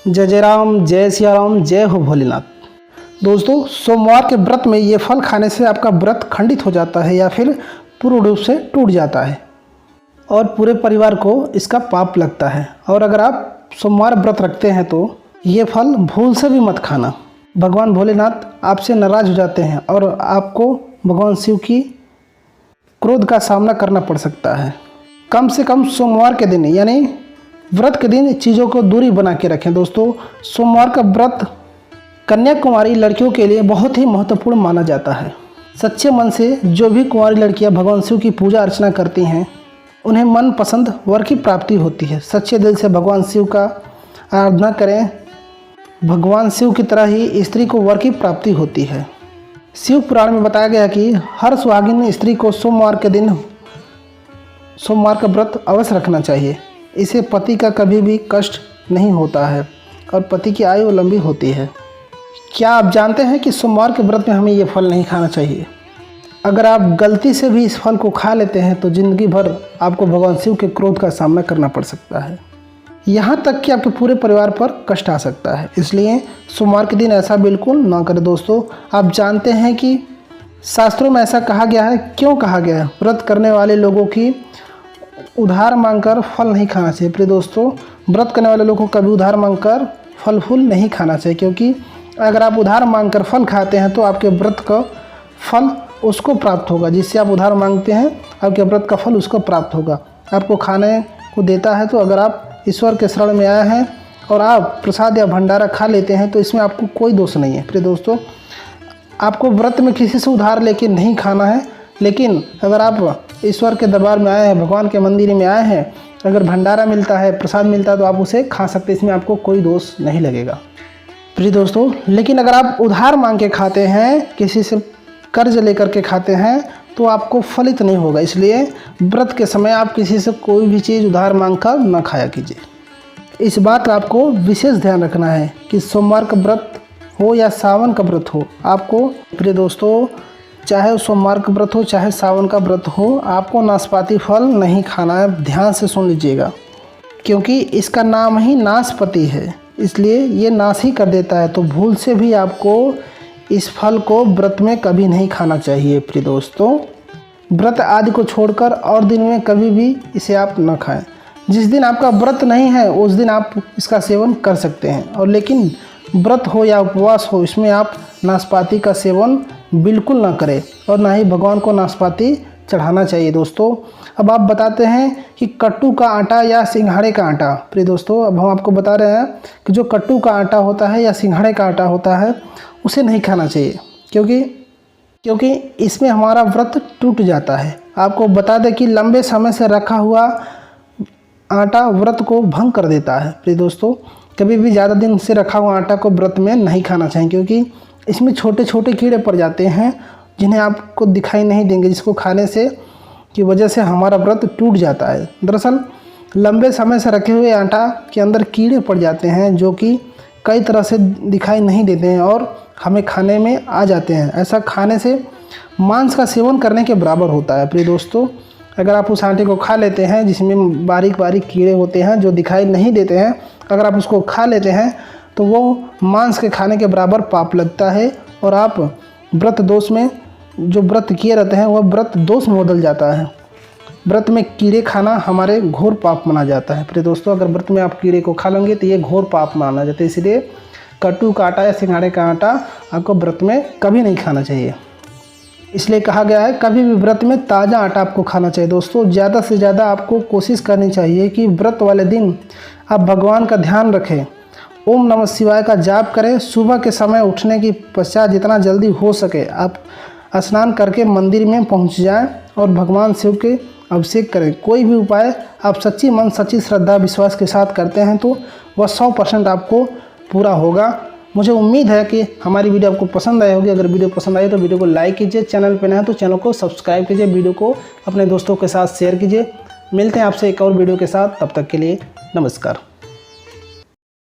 जय जय राम, जय सिया राम, जय हो भोलेनाथ। दोस्तों, सोमवार के व्रत में ये फल खाने से आपका व्रत खंडित हो जाता है या फिर पूर्ण रूप से टूट जाता है और पूरे परिवार को इसका पाप लगता है। और अगर आप सोमवार व्रत रखते हैं तो ये फल भूल से भी मत खाना। भगवान भोलेनाथ आपसे नाराज़ हो जाते हैं और आपको भगवान शिव की क्रोध का सामना करना पड़ सकता है। कम से कम सोमवार के दिन यानी व्रत के दिन चीज़ों को दूरी बना के रखें। दोस्तों, सोमवार का व्रत कन्याकुमारी लड़कियों के लिए बहुत ही महत्वपूर्ण माना जाता है। सच्चे मन से जो भी कुंवारी लड़कियां भगवान शिव की पूजा अर्चना करती हैं उन्हें मन पसंद वर की प्राप्ति होती है। सच्चे दिल से भगवान शिव का आराधना करें। भगवान शिव की तरह ही स्त्री को वर की प्राप्ति होती है। शिव पुराण में बताया गया कि हर सुहागिन स्त्री को सोमवार के दिन सोमवार का व्रत अवश्य रखना चाहिए। इससे पति का कभी भी कष्ट नहीं होता है और पति की आयु लंबी होती है। क्या आप जानते हैं कि सोमवार के व्रत में हमें ये फल नहीं खाना चाहिए? अगर आप गलती से भी इस फल को खा लेते हैं तो ज़िंदगी भर आपको भगवान शिव के क्रोध का सामना करना पड़ सकता है। यहाँ तक कि आपके पूरे परिवार पर कष्ट आ सकता है। इसलिए सोमवार के दिन ऐसा बिल्कुल ना करें। दोस्तों, आप जानते हैं कि शास्त्रों में ऐसा कहा गया है। क्यों कहा गया है? व्रत करने वाले लोगों की उधार मांगकर फल नहीं खाना चाहिए। प्रिय दोस्तों, व्रत करने वाले लोगों को कभी उधार मांगकर फल फूल नहीं खाना चाहिए, क्योंकि अगर आप उधार मांगकर फल खाते हैं तो आपके व्रत का फल उसको प्राप्त होगा। जिससे आप उधार मांगते हैं आपके व्रत का फल उसको प्राप्त होगा। आपको खाने को देता है तो अगर आप ईश्वर के शरण में आए हैं और आप प्रसाद या भंडारा खा लेते हैं तो इसमें आपको कोई दोष नहीं है। प्रिय दोस्तों, आपको व्रत में किसी से उधार लेके नहीं खाना है, लेकिन अगर आप ईश्वर के दरबार में आए हैं, भगवान के मंदिर में आए हैं, अगर भंडारा मिलता है, प्रसाद मिलता है तो आप उसे खा सकते हैं। इसमें आपको कोई दोष नहीं लगेगा। प्रिय दोस्तों, लेकिन अगर आप उधार मांग के खाते हैं, किसी से कर्ज लेकर के खाते हैं तो आपको फलित नहीं होगा। इसलिए व्रत के समय आप किसी से कोई भी चीज़ उधार मांग कर न खाया कीजिए। इस बात का आपको विशेष ध्यान रखना है कि सोमवार का व्रत हो या सावन का व्रत हो, आपको प्रिय दोस्तों चाहे सोमवार का व्रत हो चाहे सावन का व्रत हो, आपको नाशपाती फल नहीं खाना है। ध्यान से सुन लीजिएगा, क्योंकि इसका नाम ही नाशपति है, इसलिए ये नाश ही कर देता है। तो भूल से भी आपको इस फल को व्रत में कभी नहीं खाना चाहिए। प्रिय दोस्तों, व्रत आदि को छोड़कर और दिन में कभी भी इसे आप न खाएं। जिस दिन आपका व्रत नहीं है उस दिन आप इसका सेवन कर सकते हैं, और लेकिन व्रत हो या उपवास हो, इसमें आप नाशपाती का सेवन बिल्कुल ना करें और ना ही भगवान को नाशपाती चढ़ाना चाहिए। दोस्तों, अब आप बताते हैं कि कट्टू का आटा या सिंघाड़े का आटा। प्रिय दोस्तों, अब हम आपको बता रहे हैं कि जो कट्टू का आटा होता है या सिंघाड़े का आटा होता है उसे नहीं खाना चाहिए, क्योंकि इसमें हमारा व्रत टूट जाता है। आपको बता दें कि लंबे समय से रखा हुआ आटा व्रत को भंग कर देता है। प्रिय दोस्तों, कभी भी ज़्यादा दिन से रखा हुआ आटा को व्रत में नहीं खाना चाहिए, क्योंकि इसमें छोटे छोटे कीड़े पड़ जाते हैं जिन्हें आपको दिखाई नहीं देंगे, जिसको खाने से की वजह से हमारा व्रत टूट जाता है। दरअसल लंबे समय से रखे हुए आटा के अंदर कीड़े पड़ जाते हैं जो कि कई तरह से दिखाई नहीं देते हैं और हमें खाने में आ जाते हैं। ऐसा खाने से मांस का सेवन करने के बराबर होता है। प्रिय दोस्तों, अगर आप उस आटे को खा लेते हैं जिसमें बारीक बारीक कीड़े होते हैं जो दिखाई नहीं देते हैं, अगर आप उसको खा लेते हैं तो वो मांस के खाने के बराबर पाप लगता है और आप व्रत दोष में जो व्रत किए रहते हैं वह व्रत दोष में बदल जाता है। व्रत में कीड़े खाना हमारे घोर पाप माना जाता है। प्रिय दोस्तों, अगर व्रत में आप कीड़े को खा लेंगे तो ये घोर पाप माना जाता है। इसलिए कट्टू का आटा या सिंघाड़े का आटा आपको व्रत में कभी नहीं खाना चाहिए। इसलिए कहा गया है कभी भी व्रत में ताज़ा आटा आपको खाना चाहिए। दोस्तों, ज़्यादा से ज़्यादा आपको कोशिश करनी चाहिए कि व्रत वाले दिन आप भगवान का ध्यान रखें, ओम नमः शिवाय का जाप करें। सुबह के समय उठने की पश्चात जितना जल्दी हो सके आप स्नान करके मंदिर में पहुंच जाएं और भगवान शिव के अभिषेक करें। कोई भी उपाय आप सच्ची मन सच्ची श्रद्धा विश्वास के साथ करते हैं तो वह 100% आपको पूरा होगा। मुझे उम्मीद है कि हमारी वीडियो आपको पसंद आई होगी। अगर वीडियो पसंद आई तो वीडियो को लाइक कीजिए, चैनल पर नया है तो चैनल को सब्सक्राइब कीजिए, वीडियो को अपने दोस्तों के साथ शेयर कीजिए। मिलते हैं आपसे एक और वीडियो के साथ, तब तक के लिए नमस्कार।